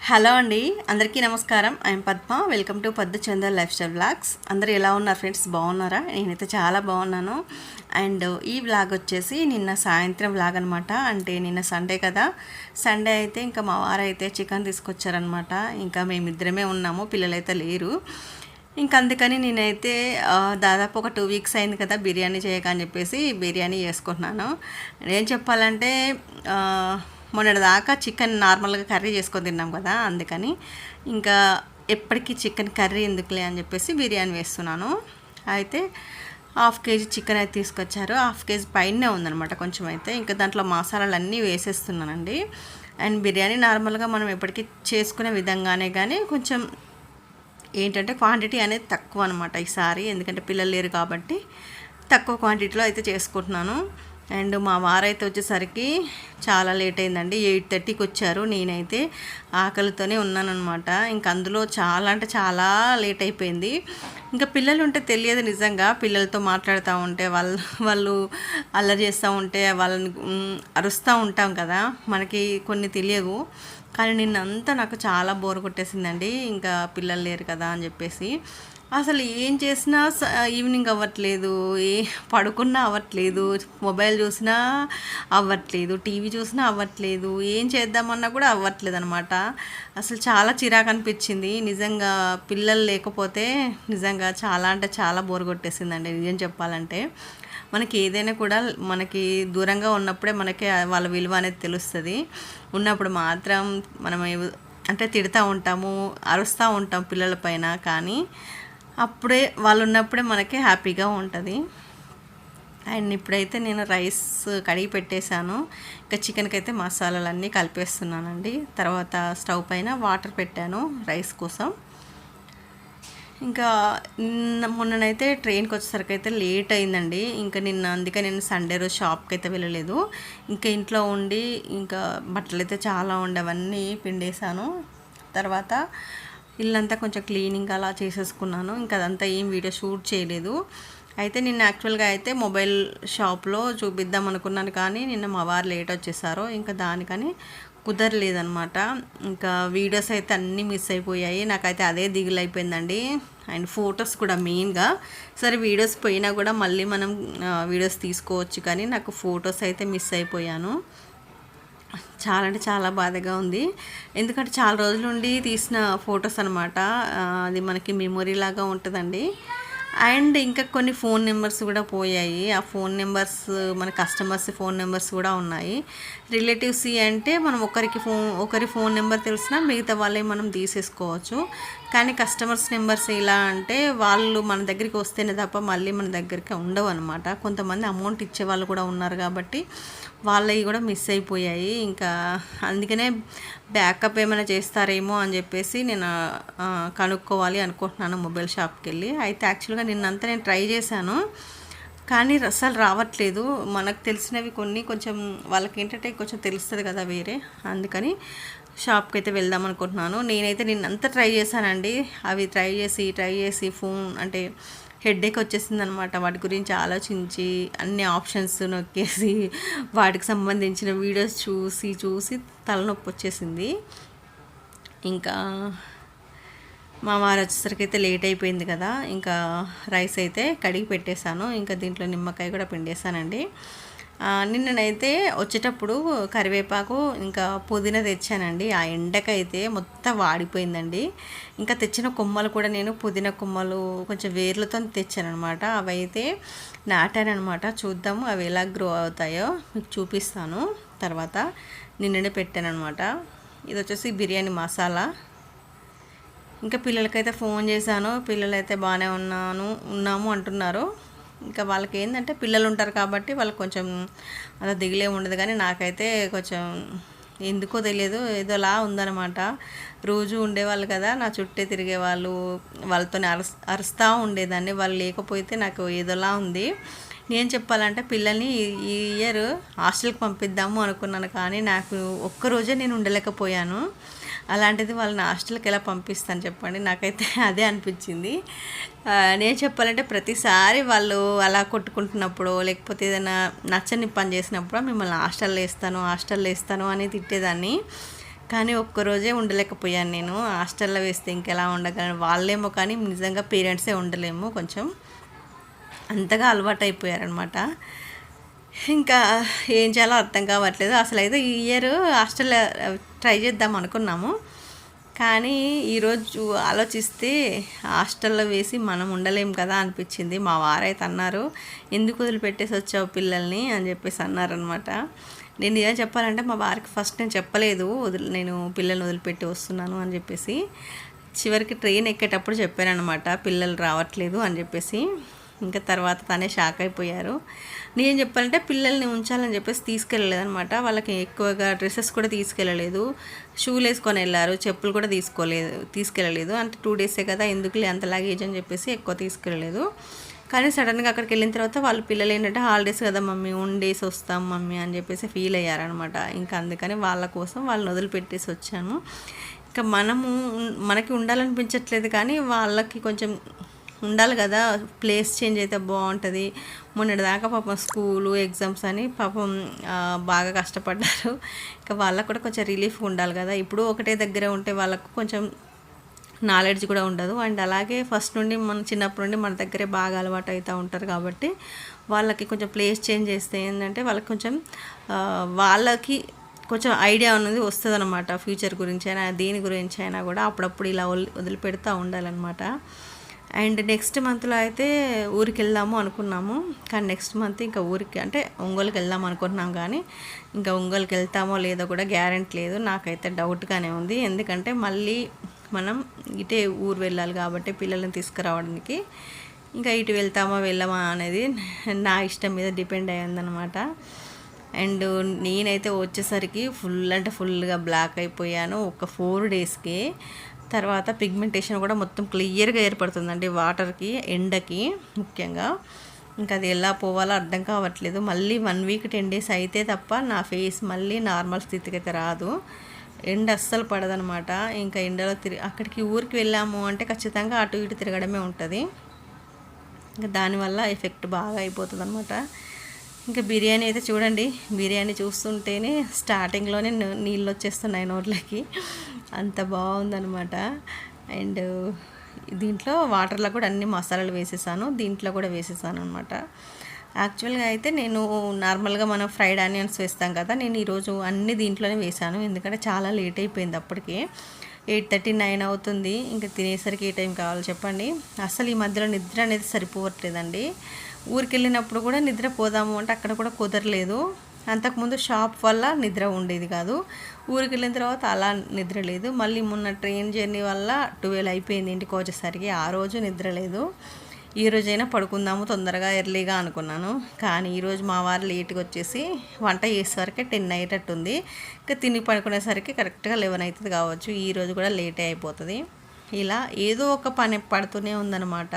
Hello అండి, అందరికీ నమస్కారం. ఐఎమ్ పద్మ. వెల్కమ్ టు పద్దు చందర్ లైఫ్ స్టైల్ వ్లాగ్స్. అందరూ ఎలా ఉన్నారు ఫ్రెండ్స్? బాగున్నారా? నేనైతే చాలా బాగున్నాను. అండ్ ఈ వ్లాగ్ వచ్చేసి నిన్న సాయంత్రం వ్లాగ్ అనమాట. అంటే నిన్న సండే కదా, సండే అయితే ఇంకా మా వారైతే చికెన్ తీసుకొచ్చారనమాట. ఇంకా మేమిద్దరమే ఉన్నాము, పిల్లలైతే లేరు. ఇంక అందుకని నేనైతే దాదాపు ఒక 2 వీక్స్ అయింది కదా బిర్యానీ చేయక అని చెప్పేసి బిర్యానీ చేసుకుంటున్నాను. ఏం చెప్పాలంటే మొన్నటిదాకా చికెన్ నార్మల్గా కర్రీ చేసుకొని తిన్నాం కదా, అందుకని ఇంకా ఎప్పటికీ చికెన్ కర్రీ ఎందుకులే అని చెప్పేసి బిర్యానీ వేస్తున్నాను. అయితే 1/2 కేజీ చికెన్ అయితే తీసుకొచ్చారు. 1/2 కేజీ పైనే ఉందనమాట కొంచెం. అయితే ఇంకా దాంట్లో మసాలాలు అన్నీ వేసేస్తున్నానండి. అండ్ బిర్యానీ నార్మల్గా మనం ఎప్పటికీ చేసుకునే విధంగానే, కానీ కొంచెం ఏంటంటే క్వాంటిటీ అనేది తక్కువ అనమాట ఈసారి, ఎందుకంటే పిల్లలు లేరు కాబట్టి తక్కువ క్వాంటిటీలో అయితే చేసుకుంటున్నాను. అండ్ మా వారైతే వచ్చేసరికి చాలా లేట్ అయిందండి. 8:30కి వచ్చారు. నేనైతే ఆకలితోనే ఉన్నానన్నమాట. ఇంక అందులో చాలా అంటే చాలా లేట్ అయిపోయింది. ఇంకా పిల్లలు ఉంటే తెలియదు నిజంగా. పిల్లలతో మాట్లాడుతూ ఉంటే వాళ్ళు అల్లరి చేస్తూ ఉంటే వాళ్ళని అరుస్తూ ఉంటాం కదా, మనకి కొన్ని తెలియవు. కానీ నిన్నంతా నాకు చాలా బోర్ కొట్టేసిందండి, ఇంకా పిల్లలు లేరు కదా అని చెప్పేసి. అసలు ఏం చేసినా ఈవినింగ్ అవ్వట్లేదు, పడుకున్నా అవ్వట్లేదు, మొబైల్ చూసినా అవ్వట్లేదు, టీవీ చూసినా అవ్వట్లేదు, ఏం చేద్దామన్నా కూడా అవ్వట్లేదు అనమాట. అసలు చాలా చిరాకు అనిపించింది నిజంగా. పిల్లలు లేకపోతే నిజంగా చాలా అంటే చాలా బోర్ కొట్టేసిందండి నిజం చెప్పాలంటే. మనకి ఏదైనా కూడా మనకి దూరంగా ఉన్నప్పుడే మనకి వాళ్ళ విలువ అనేది తెలుస్తుంది. ఉన్నప్పుడు మాత్రం మనం అంటే తిడుతూ ఉంటాము, అరుస్తూ ఉంటాం పిల్లల పైన, కానీ అప్పుడే వాళ్ళు ఉన్నప్పుడే మనకి హ్యాపీగా ఉంటుంది. అండ్ ఇప్పుడైతే నేను రైస్ కడిగి పెట్టేశాను. ఇంకా చికెన్కి అయితే మసాలాలన్నీ కలిపేస్తున్నానండి. తర్వాత స్టవ్ పైన వాటర్ పెట్టాను రైస్ కోసం. ఇంకా మొన్ననైతే ట్రైన్కి వచ్చేసరికి అయితే లేట్ అయిందండి. ఇంకా అందుకే నేను సండే రోజు షాప్కి అయితే వెళ్ళలేదు. ఇంకా ఇంట్లో ఉండి ఇంకా బట్టలు అయితే చాలా ఉండవన్నీ పిండేశాను. తర్వాత ఇల్లంతా కొంచెం క్లీనింగ్ అలా చేసేసుకున్నాను. ఇంకా అదంతా ఏం వీడియో షూట్ చేయలేదు. అయితే నిన్న యాక్చువల్గా అయితే మొబైల్ షాప్లో చూపిద్దాం అనుకున్నాను, కానీ నిన్న మా వారు లేట్ వచ్చేసారు. ఇంకా దానికని కుదరలేదనమాట. ఇంకా వీడియోస్ అయితే అన్నీ మిస్ అయిపోయాయి. నాకైతే అదే దిగులు అయిపోయిందండి. అండ్ ఫొటోస్ కూడా మెయిన్గా. సరే వీడియోస్ పోయినా కూడా మళ్ళీ మనం వీడియోస్ తీసుకోవచ్చు, కానీ నాకు ఫొటోస్ అయితే మిస్ అయిపోయాను. చాలా అంటే చాలా బాధగా ఉంది, ఎందుకంటే చాలా రోజుల నుండి తీసిన ఫొటోస్ అనమాట. అది మనకి మెమొరీ లాగా ఉంటుందండి. అండ్ ఇంకా కొన్ని ఫోన్ నెంబర్స్ కూడా పోయాయి. ఆ ఫోన్ నెంబర్స్ మన కస్టమర్స్ ఫోన్ నెంబర్స్ కూడా ఉన్నాయి. రిలేటివ్స్ అంటే మనం ఒకరి ఫోన్ నెంబర్ తెలిసినా మిగతా వాళ్ళే మనం తీసేసుకోవచ్చు. కానీ కస్టమర్స్ నెంబర్స్ ఎలా అంటే వాళ్ళు మన దగ్గరికి వస్తేనే తప్ప మళ్ళీ మన దగ్గరికి ఉండవు అనమాట. కొంతమంది అమౌంట్ ఇచ్చే వాళ్ళు కూడా ఉన్నారు కాబట్టి వాళ్ళవి కూడా మిస్ అయిపోయాయి. ఇంకా అందుకనే బ్యాకప్ ఏమైనా చేస్తారేమో అని చెప్పేసి నేను కనుక్కోవాలి అనుకుంటున్నాను మొబైల్ షాప్కి వెళ్ళి. అయితే యాక్చువల్గా నిన్నంతా నేను ట్రై చేశాను, కానీ అసలు రావట్లేదు. మనకు తెలిసినవి కొన్ని కొంచెం వాళ్ళకి ఏంటంటే కొంచెం తెలుస్తుంది కదా వేరే, అందుకని షాప్కి అయితే వెళ్దాం అనుకుంటున్నాను. నేనైతే నిన్నంతా ట్రై చేశానండి. అవి ట్రై చేసి ఫోన్ అంటే హెడ్ఏక్ వచ్చేసింది అనమాట. వాటి గురించి ఆలోచించి అన్ని ఆప్షన్స్ నొక్కేసి వాటికి సంబంధించిన వీడియోస్ చూసి తలనొప్పి వచ్చేసింది. ఇంకా మా వారు వచ్చేసరికి అయితే లేట్ అయిపోయింది కదా, ఇంకా రైస్ అయితే కడిగి పెట్టేశాను. ఇంకా దీంట్లో నిమ్మకాయ కూడా పిండేశానండి. నిన్ననైతే వచ్చేటప్పుడు కరివేపాకు ఇంకా పుదీనా తెచ్చానండి. ఆ ఎండకైతే మొత్తం వాడిపోయిందండి. ఇంకా తెచ్చిన కొమ్మలు కూడా నేను పుదీనా కొమ్మలు కొంచెం వేర్లతో తెచ్చానమాట. అవి అయితే నాటానమాట. చూద్దాము అవి ఎలా గ్రో అవుతాయో మీకు చూపిస్తాను. తర్వాత నిన్ననే పెట్టానమాట. ఇది వచ్చేసి బిర్యానీ మసాలా. ఇంకా పిల్లలకైతే ఫోన్ చేశాను. పిల్లలైతే బాగానే ఉన్నాము అంటున్నారు. ఇంకా వాళ్ళకి ఏంటంటే పిల్లలు ఉంటారు కాబట్టి వాళ్ళకి కొంచెం అలా దిగులే ఉండదు, కానీ నాకైతే కొంచెం ఎందుకో తెలియదు ఏదోలా ఉందన్నమాట. రోజు ఉండేవాళ్ళు కదా నా చుట్టే తిరిగేవాళ్ళు, వాళ్ళతో అరుస్తూ ఉండేదాన్ని. వాళ్ళు లేకపోతే నాకు ఏదోలా ఉంది. నేను చెప్పాలంటే పిల్లల్ని ఈ ఇయర్ హాస్టల్కి పంపిద్దాము అనుకున్నాను, కానీ నాకు ఒక్కరోజే నేను ఉండలేకపోయాను. అలాంటిది వాళ్ళని హాస్టల్కి ఎలా పంపిస్తాను చెప్పండి. నాకైతే అదే అనిపించింది. నేను చెప్పాలంటే ప్రతిసారి వాళ్ళు అలా కొట్టుకుంటున్నప్పుడు లేకపోతే ఏదైనా నచ్చని పని చేసినప్పుడు మిమ్మల్ని హాస్టల్లో వేస్తాను అని తిట్టేదాన్ని. కానీ ఒక్కరోజే ఉండలేకపోయాను నేను. హాస్టల్లో వేస్తే ఇంకెలా ఉండగలను, వాళ్ళేమో కానీ నిజంగా పేరెంట్సే ఉండలేము, కొంచెం అంతగా అలవాటు అయిపోయారనమాట. ఇంకా ఏం చేయాలో అర్థం కావట్లేదు. అసలు అయితే ఈ ఇయర్ హాస్టల్లో ట్రై చేద్దాం అనుకున్నాము, కానీ ఈరోజు ఆలోచిస్తే హాస్టల్లో వేసి మనం ఉండలేం కదా అనిపించింది. మా వారైతే అన్నారు, ఎందుకు వదిలిపెట్టేసి వచ్చావు పిల్లల్ని అని చెప్పేసి అన్నారనమాట. నేను ఏం చెప్పాలంటే మా వారికి ఫస్ట్ నేను చెప్పలేదు నేను పిల్లల్ని వదిలిపెట్టి వస్తున్నాను అని చెప్పేసి. చివరికి ట్రైన్ ఎక్కేటప్పుడు చెప్పానమాట పిల్లలు రావట్లేదు అని చెప్పేసి. ఇంకా తర్వాత తనే షాక్ అయిపోయారు. నేను చెప్పాలంటే పిల్లల్ని ఉంచాలని చెప్పేసి తీసుకెళ్ళలేదు అనమాట. వాళ్ళకి ఎక్కువగా డ్రెస్సెస్ కూడా తీసుకెళ్ళలేదు, షూలు వేసుకొని వెళ్ళారు, చెప్పులు కూడా తీసుకెళ్ళలేదు. అంటే 2 డేసే కదా, ఎందుకులే అంత లగేజ్ అని చెప్పేసి ఎక్కువ తీసుకెళ్ళలేదు. కానీ సడన్గా అక్కడికి వెళ్ళిన తర్వాత వాళ్ళ పిల్లలు ఏంటంటే హాలిడేస్ కదా మమ్మీ, ఉండేసి వస్తాం మమ్మీ అని చెప్పేసి ఫీల్ అయ్యారనమాట. ఇంకా అందుకని వాళ్ళ కోసం వాళ్ళని వదిలిపెట్టేసి వచ్చాను. ఇంకా మనకి ఉండాలనిపించట్లేదు, కానీ వాళ్ళకి కొంచెం ఉండాలి కదా, ప్లేస్ చేంజ్ అయితే బాగుంటుంది. మొన్నటిదాకా పాపం స్కూలు ఎగ్జామ్స్ అని పాపం బాగా కష్టపడ్డారు. ఇంకా వాళ్ళకు కూడా కొంచెం రిలీఫ్ ఉండాలి కదా. ఇప్పుడు ఒకటే దగ్గర ఉంటే వాళ్ళకు కొంచెం నాలెడ్జ్ కూడా ఉండదు. అండ్ అలాగే ఫస్ట్ నుండి చిన్నప్పటి నుండి మన దగ్గరే బాగా అలవాటు అవుతూ ఉంటారు కాబట్టి వాళ్ళకి కొంచెం ప్లేస్ చేంజ్ చేస్తే ఏంటంటే వాళ్ళకి కొంచెం వాళ్ళకి కొంచెం ఐడియా అనేది వస్తుంది అనమాట. ఫ్యూచర్ గురించి అయినా దేని గురించి అయినా కూడా అప్పుడప్పుడు ఇలా వదిలిపెడుతూ ఉండాలన్నమాట. అండ్ నెక్స్ట్ మంత్లో అయితే ఊరికి వెళ్దాము అనుకున్నాము, కానీ నెక్స్ట్ మంత్ ఇంకా ఊరికి అంటే ఒంగోలుకి వెళ్దాం అనుకుంటున్నాం, కానీ ఇంకా ఒంగోలుకి వెళ్తామో లేదో కూడా గ్యారెంటీ లేదు. నాకైతే డౌట్గానే ఉంది, ఎందుకంటే మళ్ళీ మనం ఇటే ఊరు వెళ్ళాలి కాబట్టి పిల్లల్ని తీసుకురావడానికి. ఇంకా ఇటు వెళ్తామా వెళ్ళమా అనేది నా ఇష్టం మీద డిపెండ్ అయ్యిందనమాట. అండ్ నేనైతే వచ్చేసరికి ఫుల్గా బ్లాక్ అయిపోయాను ఒక 4 డేస్కి. తర్వాత పిగ్మెంటేషన్ కూడా మొత్తం క్లియర్గా ఏర్పడుతుందండి వాటర్కి, ఎండకి ముఖ్యంగా. ఇంకా అది ఎలా పోవాలో అర్థం కావట్లేదు. మళ్ళీ 1 వీక్ 10 డేస్ అయితే తప్ప నా ఫేస్ మళ్ళీ నార్మల్ స్థితికి అయితే రాదు. ఎండ అస్సలు పడదనమాట. ఇంకా ఎండలో అక్కడికి ఊరికి వెళ్ళాము అంటే ఖచ్చితంగా అటు ఇటు తిరగడమే ఉంటుంది. ఇంకా దానివల్ల ఎఫెక్ట్ బాగా అయిపోతుంది అనమాట. ఇంకా బిర్యానీ అయితే చూడండి, బిర్యానీ చూస్తుంటేనే స్టార్టింగ్లోనే నీళ్ళు వచ్చేస్తున్నాయి నోట్లకి, అంత బాగుందనమాట. అండ్ దీంట్లో వాటర్లో కూడా అన్ని మసాలాలు వేసేసాను, దీంట్లో కూడా వేసేసాను అనమాట. యాక్చువల్గా అయితే నేను నార్మల్గా మనం ఫ్రైడ్ ఆనియన్స్ వేస్తాం కదా, నేను ఈరోజు అన్ని దీంట్లోనే వేసాను, ఎందుకంటే చాలా లేట్ అయిపోయింది. అప్పటికే 8:30 9 అవుతుంది. ఇంకా తినేసరికి ఏ టైం కావాలో చెప్పండి. అసలు ఈ మధ్యలో నిద్ర అనేది సరిపోవట్లేదండి. ఊరికి వెళ్ళినప్పుడు కూడా నిద్రపోదాము అంటే అక్కడ కూడా కుదరలేదు. అంతకుముందు షాప్ వల్ల నిద్ర ఉండేది కాదు, ఊరికి వెళ్ళిన తర్వాత అలా నిద్ర లేదు. మళ్ళీ మొన్న ట్రైన్ జర్నీ వల్ల 12 అయిపోయింది ఇంటికి వచ్చేసరికి, ఆ రోజు నిద్ర లేదు. ఈ రోజైనా పడుకుందాము తొందరగా ఎర్లీగా అనుకున్నాను, కానీ ఈరోజు మా వారు లేట్గా వచ్చేసి వంట చేసేసరికి 10 అయ్యేటట్టుంది. ఇంకా తిని పడుకునేసరికి కరెక్ట్గా 11 అవుతుంది కావచ్చు. ఈరోజు కూడా లేటే అయిపోతుంది. ఇలా ఏదో ఒక పని పడుతూనే ఉందన్నమాట.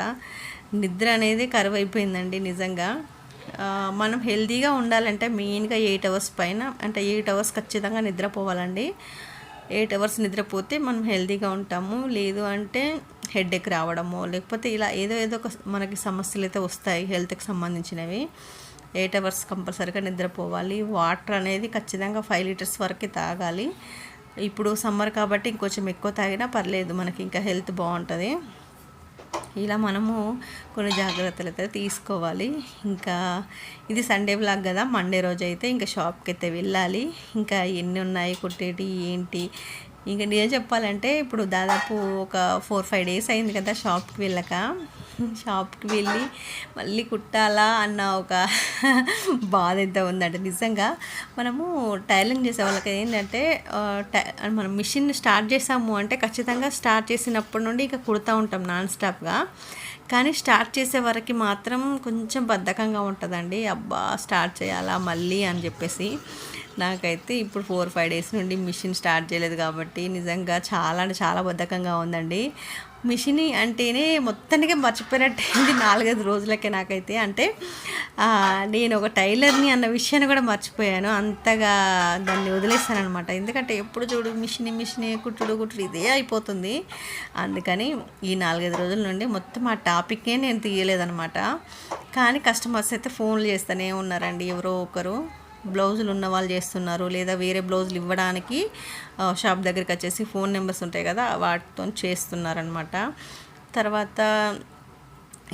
నిద్ర అనేది కరువు అయిపోయిందండి నిజంగా. మనం హెల్తీగా ఉండాలంటే మెయిన్గా 8 అవర్స్ పైన, అంటే 8 అవర్స్ ఖచ్చితంగా నిద్రపోవాలండి. 8 అవర్స్ నిద్రపోతే మనం హెల్తీగా ఉంటాము. లేదు అంటే హెడేక్ రావడము, లేకపోతే ఇలా ఏదో ఒక మనకి సమస్యలు అయితే వస్తాయి హెల్త్కి సంబంధించినవి. 8 అవర్స్ కంపల్సరీగా నిద్రపోవాలి. వాటర్ అనేది ఖచ్చితంగా 5 లీటర్స్ వరకు తాగాలి. ఇప్పుడు సమ్మర్ కాబట్టి ఇంకొంచెం ఎక్కువ తాగినా పర్లేదు, మనకి ఇంకా హెల్త్ బాగుంటుంది. ఇలా మనము కొన్ని జాగ్రత్తలు అయితే తీసుకోవాలి. ఇంకా ఇది సండే వ్లాగ్ కదా, మండే రోజు అయితే ఇంకా షాప్కి అయితే వెళ్ళాలి. ఇంకా ఎన్ని ఉన్నాయి కుట్టేటి ఏంటి, ఇంకా నేను చెప్పాలంటే ఇప్పుడు దాదాపు ఒక 4-5 డేస్ అయింది కదా షాప్కి వెళ్ళక. షాప్కి వెళ్ళి మళ్ళీ కుట్టాలా అన్న ఒక బాధ ఎంత ఉందంటే, నిజంగా మనము టైలరింగ్ చేసే వాళ్ళకి ఏంటంటే మనం మిషన్ స్టార్ట్ చేసాము అంటే ఖచ్చితంగా స్టార్ట్ చేసినప్పటి నుండి ఇంకా కుడుతూ ఉంటాం నాన్ స్టాప్గా. కానీ స్టార్ట్ చేసే వరకు మాత్రం కొంచెం బద్ధకంగా ఉంటుందండి, అబ్బా స్టార్ట్ చేయాలా మళ్ళీ అని చెప్పేసి. నాకైతే ఇప్పుడు 4-5 డేస్ నుండి మిషన్ స్టార్ట్ చేయలేదు కాబట్టి నిజంగా చాలా అంటే చాలా బద్ధకంగా ఉందండి. మిషన్ అంటేనే మొత్తానికే మర్చిపోయినట్టయింది 4-5 రోజులకే నాకైతే. అంటే నేను ఒక టైలర్ని అన్న విషయాన్ని కూడా మర్చిపోయాను, అంతగా దాన్ని వదిలేస్తాను అనమాట. ఎందుకంటే ఎప్పుడు చూడు మిషన్ కుట్టుడు ఇదే అయిపోతుంది. అందుకని ఈ 4-5 రోజుల నుండి మొత్తం ఆ టాపిక్నే నేను తీయలేదనమాట. కానీ కస్టమర్స్ అయితే ఫోన్లు చేస్తూనే ఉన్నారండి ఎవరో ఒకరు. బ్లౌజులు ఉన్న వాళ్ళు చేస్తున్నారు, లేదా వేరే బ్లౌజులు ఇవ్వడానికి షాప్ దగ్గరికి వచ్చేసి ఫోన్ నెంబర్స్ ఉంటాయి కదా, వాటితో చేస్తున్నారనమాట. తర్వాత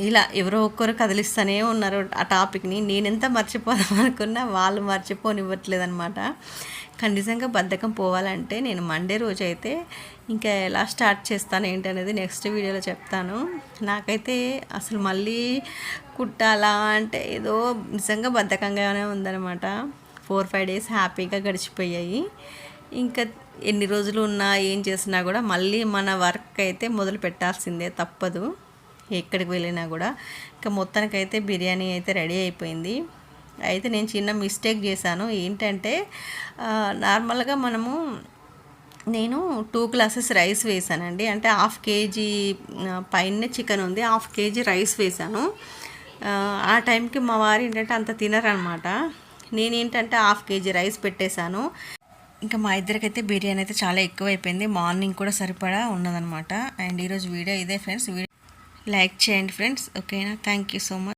ఇలా ఎవరో ఒక్కరు కదిలిస్తూనే ఉన్నారు ఆ టాపిక్ని. నేనెంత మర్చిపోదాం అనుకున్నా వాళ్ళు మర్చిపోనివ్వట్లేదనమాట. కానీ నిజంగా బద్ధకం పోవాలంటే నేను మండే రోజు అయితే ఇంకా ఎలా స్టార్ట్ చేస్తాను ఏంటనేది నెక్స్ట్ వీడియోలో చెప్తాను. నాకైతే అసలు మళ్ళీ కుట్టాలా అంటే ఏదో నిజంగా బద్ధకంగానే ఉందన్నమాట. 4-5 డేస్ హ్యాపీగా గడిచిపోయాయి. ఇంకా ఎన్ని రోజులు ఉన్నా ఏం చేసినా కూడా మళ్ళీ మన వర్క్ అయితే మొదలు పెట్టాల్సిందే, తప్పదు ఎక్కడికి వెళ్ళినా కూడా. ఇంకా మొత్తానికైతే బిర్యానీ అయితే రెడీ అయిపోయింది. అయితే నేను చిన్న మిస్టేక్ చేశాను. ఏంటంటే నార్మల్గా నేను 2 గ్లాసెస్ రైస్ వేసానండి. అంటే 1/2 కేజీ పైన చికెన్ ఉంది, 1/2 కేజీ రైస్ వేసాను. ఆ టైంకి మా వారు ఏంటంటే అంత తినరనమాట. నేనేంటంటే 1/2 కేజీ రైస్ పెట్టేశాను. ఇంకా మా ఇద్దరికైతే బిర్యానీ అయితే చాలా ఎక్కువైపోయింది. మార్నింగ్ కూడా సరిపడా ఉన్నదనమాట. అండ్ ఈరోజు వీడియో ఇదే ఫ్రెండ్స్. లైక్ చేయండి ఫ్రెండ్స్, ఓకేనా? Thank you so much.